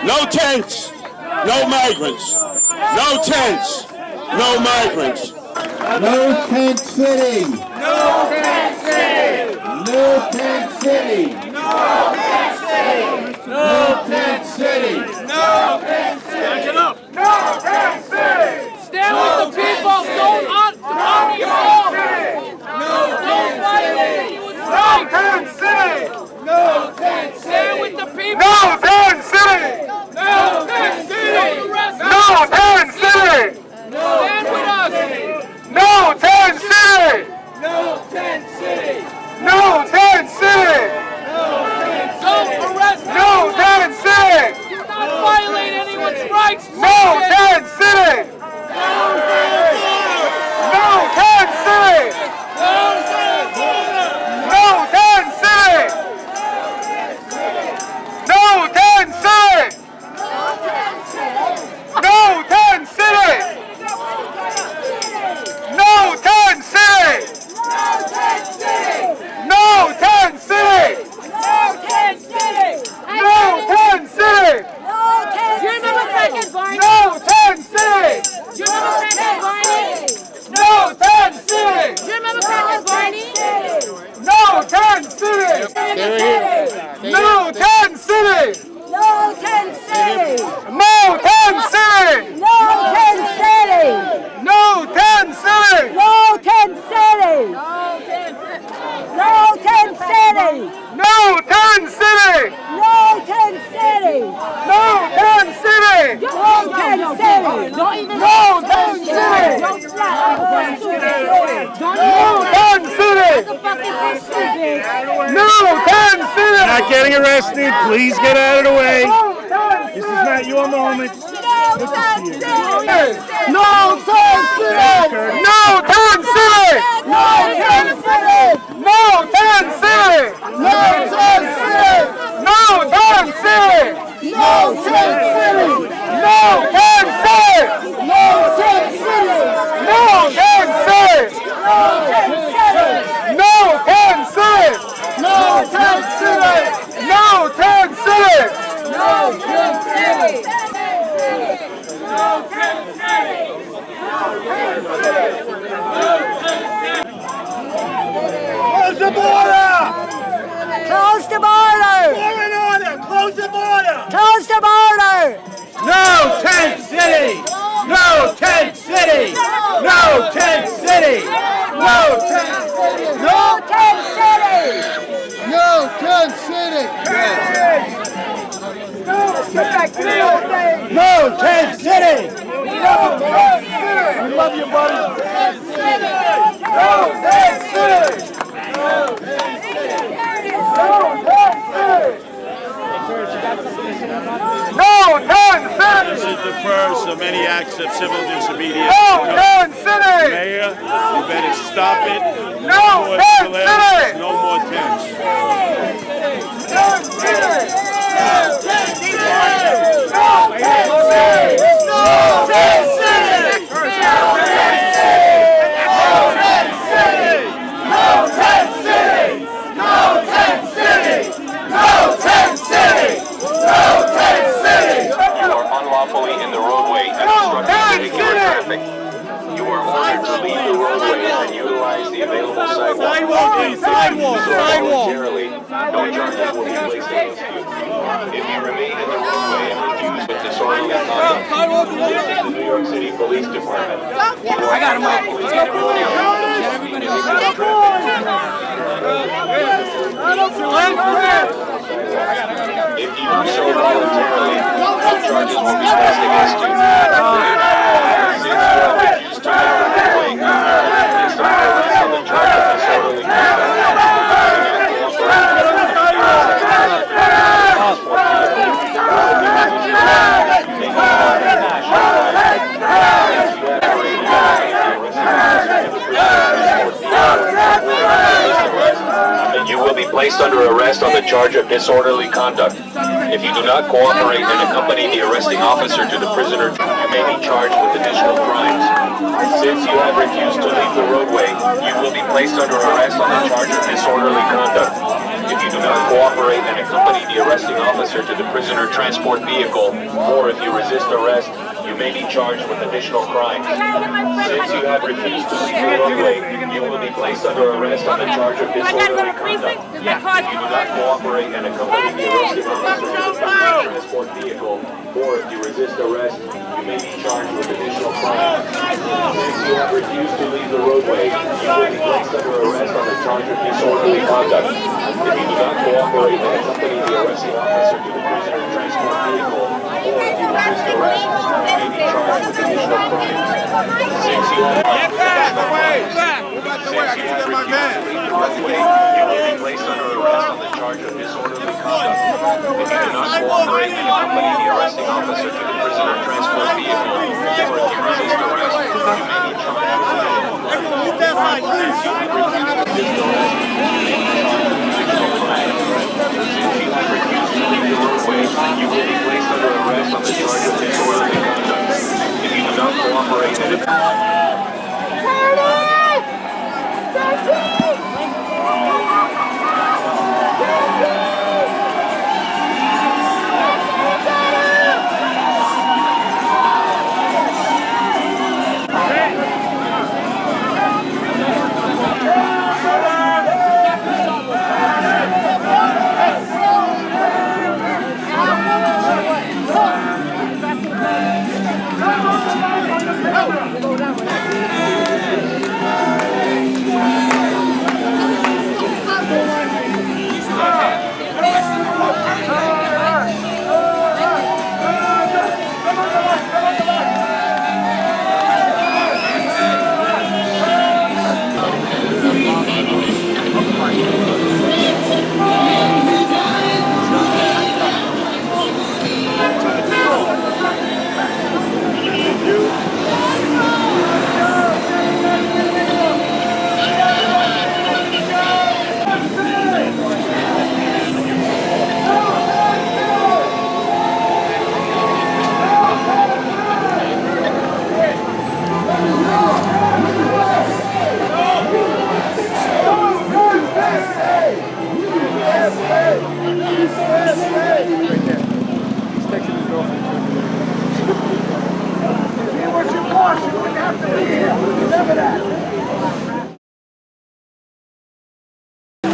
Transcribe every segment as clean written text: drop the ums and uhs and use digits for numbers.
No tents, no migrants. No tents, no migrants. No tent city. No tent city. No tent city. No tent city. No tent city. No tent city. Back it up. No tent city. Stand with the people. Don't on your own. No tent city. No tent city. No tent city. Stand with the people. No tent city. No tent city. No tent city. Stand with us. No tent city. No tent city. No tent city. Don't arrest. No tent city. Do not violate anyone's rights. No tent city. No tent city. No tent city. No tent city. No tent city. No tent city. No tent city. No tent city. No tent city. Do you remember Crackhead Barney? No tent city. Do you remember Crackhead Barney? No tent city. Do you remember Crackhead Barney? No tent city. No tent city. No tent city. No tent city. No tent city. No tent city. No tent city. No tent city. No tent city. No tent city. No tent city. No tent city. Don't even. No tent city. Don't slap. No tent city. No tent city. Not getting arrested. Please get out of the way. This is not your moment. No tent city. No tent city. No tent city. No tent city. No tent city. No tent city. No tent city. No tent city. No tent city. No tent city. No tent city. No tent city. No tent city. No tent city. No tent city. Close the border! Close the border. Law and order! Close the border! Close the border. No tent city! No tent city! No tent city! No tent city! No tent city. No tent city. Get back to the old days. No tent city! We love you, buddy. No tent city. No tent city. No tent city. This is the first of many acts of civil disobedience. No tent city. Mayor, you better stop it. No more tent delays, city. no more tents. No city. No tent city. No tent city. No tent city. No tent city. No tent city. No tent city. No tent city. No tent city. You are unlawfully in the roadway and obstructing vehicular traffic. You are ordered to leave the roadway and utilize the available sidewalk. Voluntarily, no charges will be placed against you. If you remain in the roadway and refuse with disorderly conduct, you will visit the New York City Police Department. I got If you do so voluntarily, no charges will be placed against you. Since you have refused to leave the roadway, you will be placed under arrest on the charge of disorderly You will be placed under arrest on the charge of disorderly conduct. If you do not cooperate and accompany the arresting officer to the prisoner, you may be charged with additional crimes. Since you have refused to leave the roadway, you will be placed under arrest on the charge of disorderly conduct. If you do do not cooperate and accompany the arresting officer to the prisoner transport vehicle, or if you resist arrest, you may be charged with additional crimes. Since you have refused to leave the roadway, you will be placed under arrest on the charge of disorderly conduct. If you do not cooperate and accompany the arresting officer to the prisoner transport vehicle, or if you resist arrest, you may be charged with additional crimes. Since you have refused to leave the roadway, you will be placed under arrest on the charge of disorderly conduct. If you do not cooperate and accompany the arresting officer to the prisoner transport vehicle, or if you resist arrest, you may be charged with additional crimes. Since you have refused to leave the roadway, you will be placed under arrest on the charge of disorderly conduct. If you do not cooperate and accompany the arresting officer to the prisoner transport vehicle, or if you resist arrest, you may be charged with additional crimes. Since you have refused to leave the roadway, you will be placed under arrest on the charge of disorderly conduct. If you do not cooperate and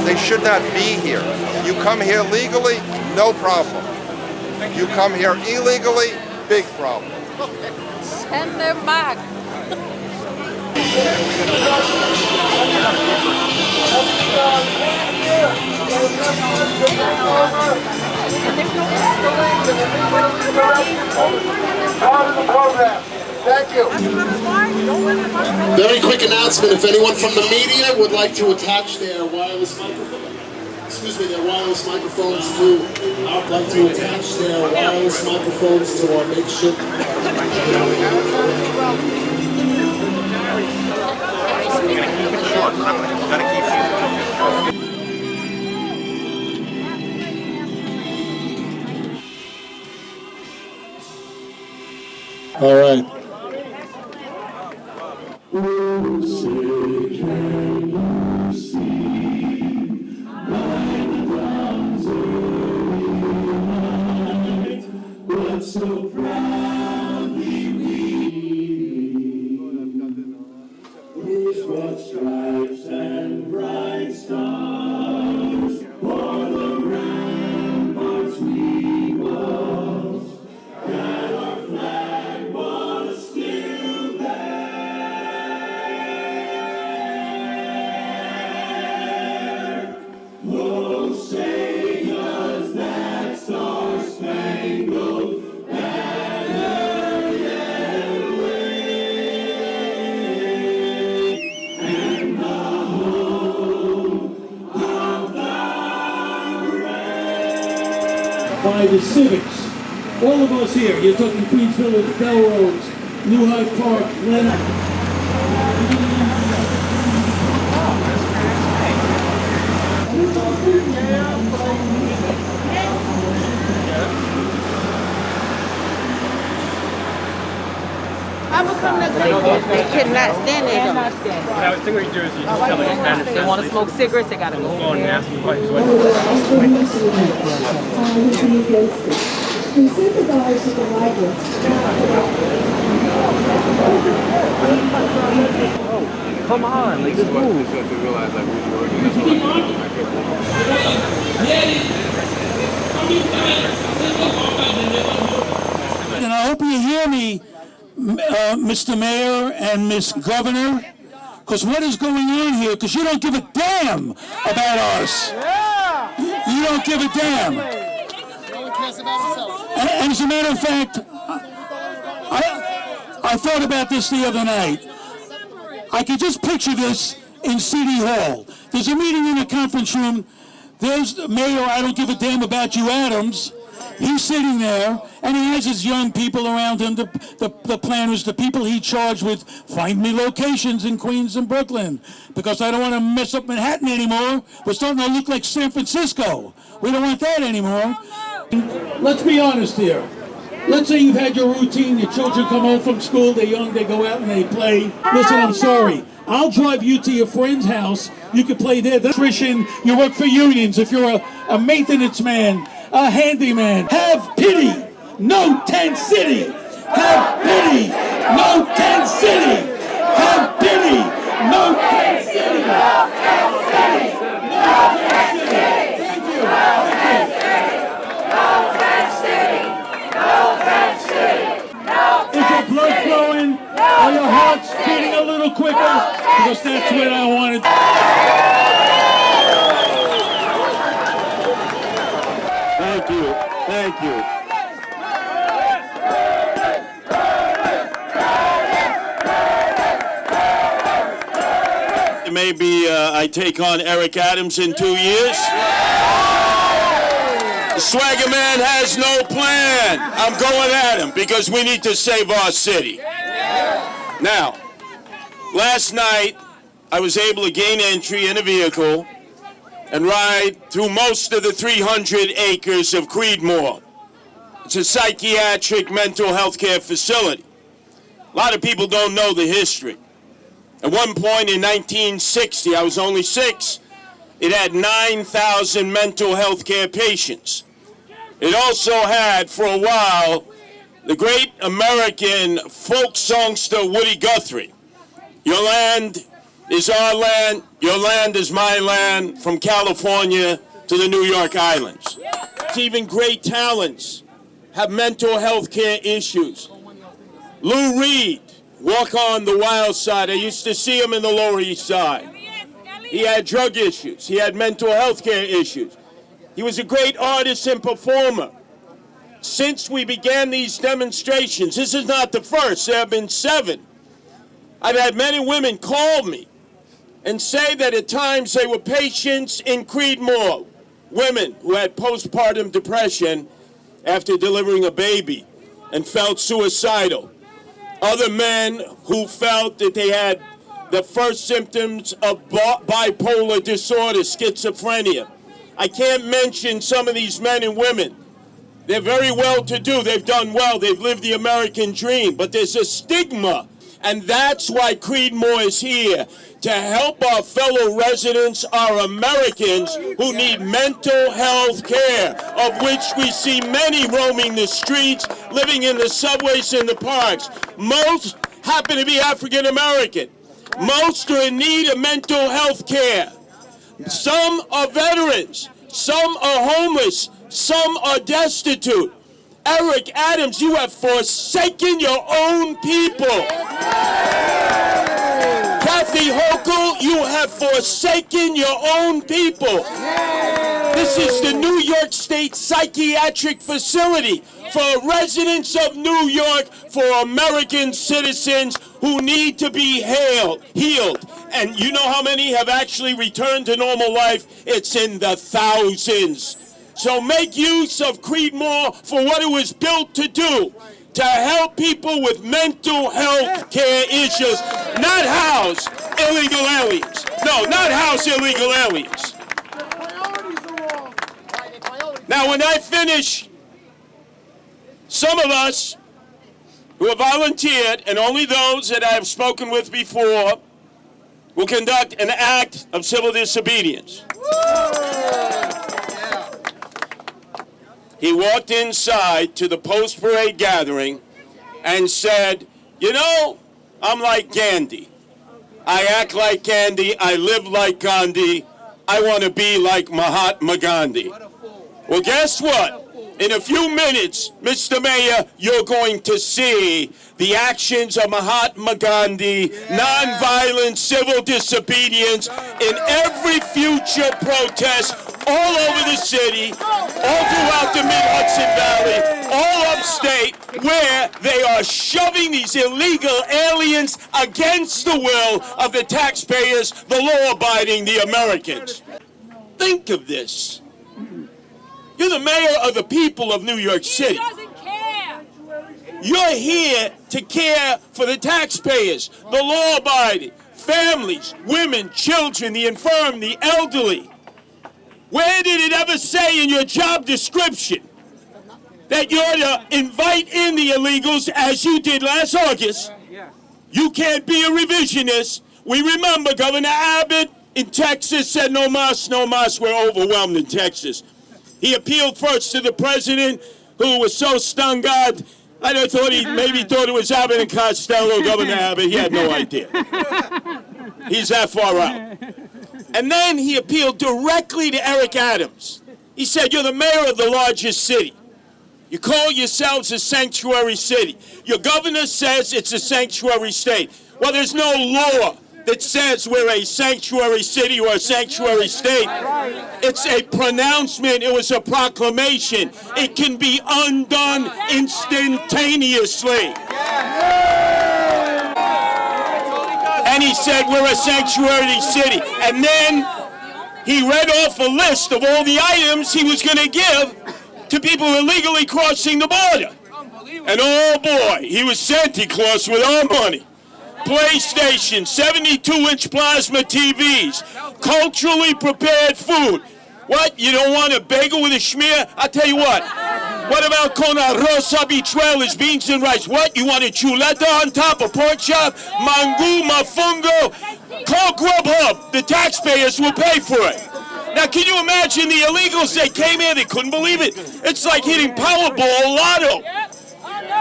They should not be here. You come here legally, no problem. You come here illegally, big problem. Send them back. Thank you. Very quick announcement. If anyone from the media would like to attach their wireless microphones to, our makeshift. All right. So proudly we whose broad stripes and bright stars o'er the ramparts we walls, and our flag was still there. Oh, say us that star-spangled by the civics. All of us here, you're talking Queens Village, Belrose, New Hyde Park, Leonard. I'm a criminal. They cannot stand there. Cannot stand. When I was thinking of Jersey, you just tell me They want to smoke cigarettes. They got to go. phone and ask them questions. We sympathize with the migrants. Come on, like this move. And I hope you hear me, Mr. Mayor and Miss Governor, because what is going on here? Because you don't give a damn about us. You don't give a damn. And as a matter of fact, I thought about this the other night. I could just picture this in City Hall. There's a meeting in the conference room. There's Mayor, I don't give a damn about you, Adams. He's sitting there, and he has his young people around him, the planners, the people he charged with, find me locations in Queens and Brooklyn, because I don't want to mess up Manhattan anymore. We're starting to look like San Francisco. We don't want that anymore. Let's be honest here. Let's say you've had your routine, your children come home from school, they're young, they go out and they play. Listen, I'm sorry. I'll drive you to your friend's house. You can play there. Nutrition, you work for unions. If you're a maintenance man, a handyman, have pity. No tent city. Have pity. No tent city. Have pity. No tent city. No tent city. No tent city. Thank you. No tent city. No tent city. Is your blood flowing? Are your hearts beating a little quicker? Because that's what I wanted. Thank you. Thank you. Maybe I take on Eric Adams in 2 years. The Swagger Man has no plan. I'm going at him because we need to save our city. Now, last night I was able to gain entry in a vehicle and ride through most of the 300 acres of Creedmoor. It's a psychiatric mental health care facility. A lot of people don't know the history. At one point in 1960, I was only 6, it had 9,000 mental health care patients. It also had, for a while, the great American folk songster Woody Guthrie. Your land is our land, your land is my land, from California to the New York Islands. Even great talents have mental health care issues. Lou Reed, Walk on the Wild Side. I used to see him in the Lower East Side. He had drug issues. He had mental health care issues. He was a great artist and performer. Since we began these demonstrations, this is not the first, there have been 7. I've had many women call me and say that at times they were patients in Creedmoor, women who had postpartum depression after delivering a baby and felt suicidal. Other men who felt that they had the first symptoms of bipolar disorder, schizophrenia. I can't mention some of these men and women. They're very well-to-do. They've done well. They've lived the American dream. But there's a stigma, and that's why Creedmoor is here, to help our fellow residents, our Americans who need mental health care, of which we see many roaming the streets, living in the subways and the parks. Most happen to be African American. Most are in need of mental health care. Some are veterans. Some are homeless. Some are destitute. Eric Adams, you have forsaken your own people. Kathy Hochul, you have forsaken your own people. This is the New York State Psychiatric Facility for residents of New York, for American citizens who need to be healed. And you know how many have actually returned to normal life? It's in the thousands. So make use of Creedmoor for what it was built to do, to help people with mental health care issues, not house illegal aliens. No, not house illegal aliens. Now, when I finish, some of us who have volunteered, and only those that I have spoken with before, will conduct an act of civil disobedience. He walked inside to the post-parade gathering and said, you know, I'm like Gandhi. I act like Gandhi. I live like Gandhi. I want to be like Mahatma Gandhi. Well, guess what? In a few minutes, Mr. Mayor, you're going to see the actions of Mahatma Gandhi, nonviolent civil disobedience in every future protest all over the city, all throughout the Mid-Hudson Valley, all upstate, where they are shoving these illegal aliens against the will of the taxpayers, the law-abiding, the Americans. Think of this. You're the mayor of the people of New York City. He doesn't care. You're here to care for the taxpayers, the law-abiding, families, women, children, the infirm, the elderly. Where did it ever say in your job description that you're to invite in the illegals as you did last August? You can't be a revisionist. We remember Governor Abbott in Texas said no mas, we're overwhelmed in Texas. He appealed first to the president, who was so stung-eyed, I thought he maybe thought it was Abbott and Costello, Governor Abbott. He had no idea. He's that far out. And then he appealed directly to Eric Adams. He said, you're the mayor of the largest city. You call yourselves a sanctuary city. Your governor says it's a sanctuary state. Well, there's no law that says we're a sanctuary city or a sanctuary state. It's a pronouncement. It was a proclamation. It can be undone instantaneously. And he said we're a sanctuary city. And then he read off a list of all the items he was going to give to people illegally crossing the border. And oh boy, he was Santa Claus with our money. PlayStation, 72-inch plasma TVs, culturally prepared food. What, you don't want a bagel with a schmear? I'll tell you what. What about con arroz, habichuelas, beans and rice? What, you want a chuleta on top, a pork chop, mango, mofongo? Call Grubhub. The taxpayers will pay for it. Now, can you imagine the illegals? They came here, they couldn't believe it. It's like hitting Powerball Lotto.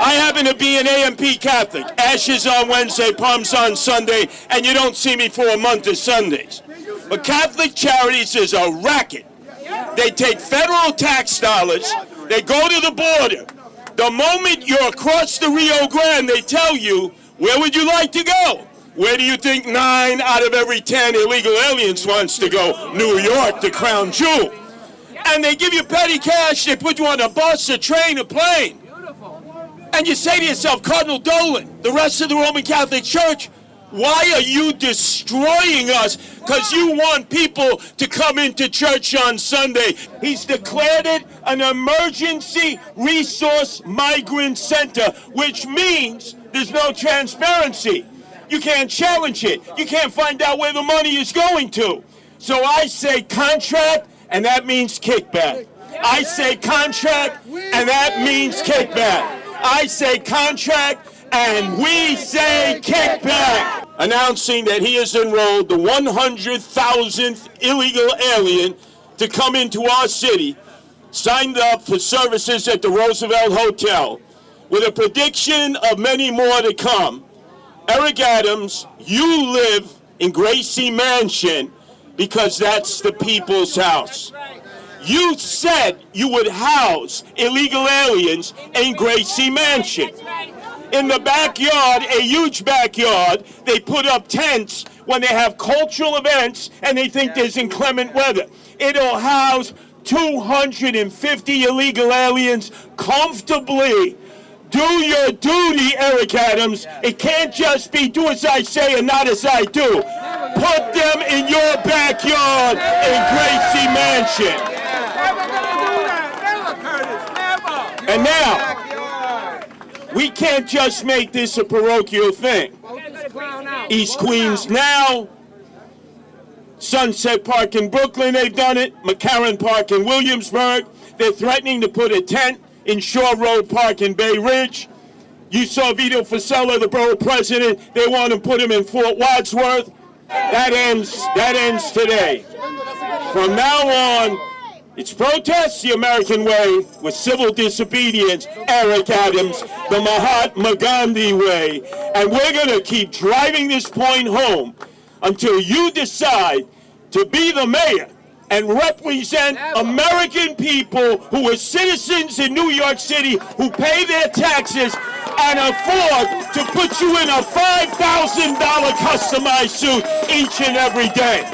I happen to be an AMP Catholic. Ashes on Wednesday, palms on Sunday, and you don't see me for a month of Sundays. But Catholic Charities is a racket. They take federal tax dollars, they go to the border. The moment you're across the Rio Grande, they tell you, where would you like to go? Where do you think 9 out of every 10 illegal aliens wants to go? New York, the crown jewel. And they give you petty cash, they put you on a bus, a train, a plane. And you say to yourself, Cardinal Dolan, the rest of the Roman Catholic Church, why are you destroying us? Because you want people to come into church on Sunday. He's declared it an emergency resource migrant center, which means there's no transparency. You can't challenge it. You can't find out where the money is going to. So I say contract, and that means kickback. I say contract, and that means kickback. I say contract, and we say kickback. Announcing that he has enrolled the 100,000th illegal alien to come into our city, signed up for services at the Roosevelt Hotel, with a prediction of many more to come. Eric Adams, you live in Gracie Mansion because that's the people's house. You said you would house illegal aliens in Gracie Mansion. In the backyard, a huge backyard, they put up tents when they have cultural events and they think there's inclement weather. It'll house 250 illegal aliens comfortably. Do your duty, Eric Adams. It can't just be do as I say and not as I do. Put them in your backyard in Gracie Mansion. And now, we can't just make this a parochial thing. East Queens now, Sunset Park in Brooklyn, they've done it. McCarran Park in Williamsburg. They're threatening to put a tent in Shore Road Park in Bay Ridge. You saw Vito Fossella, the borough president. They want to put him in Fort Wadsworth. That ends today. From now on, it's protest the American way with civil disobedience, Eric Adams, the Mahatma Gandhi way. And we're going to keep driving this point home until you decide to be the mayor and represent American people who are citizens in New York City who pay their taxes and afford to put you in a $5,000 customized suit each and every day.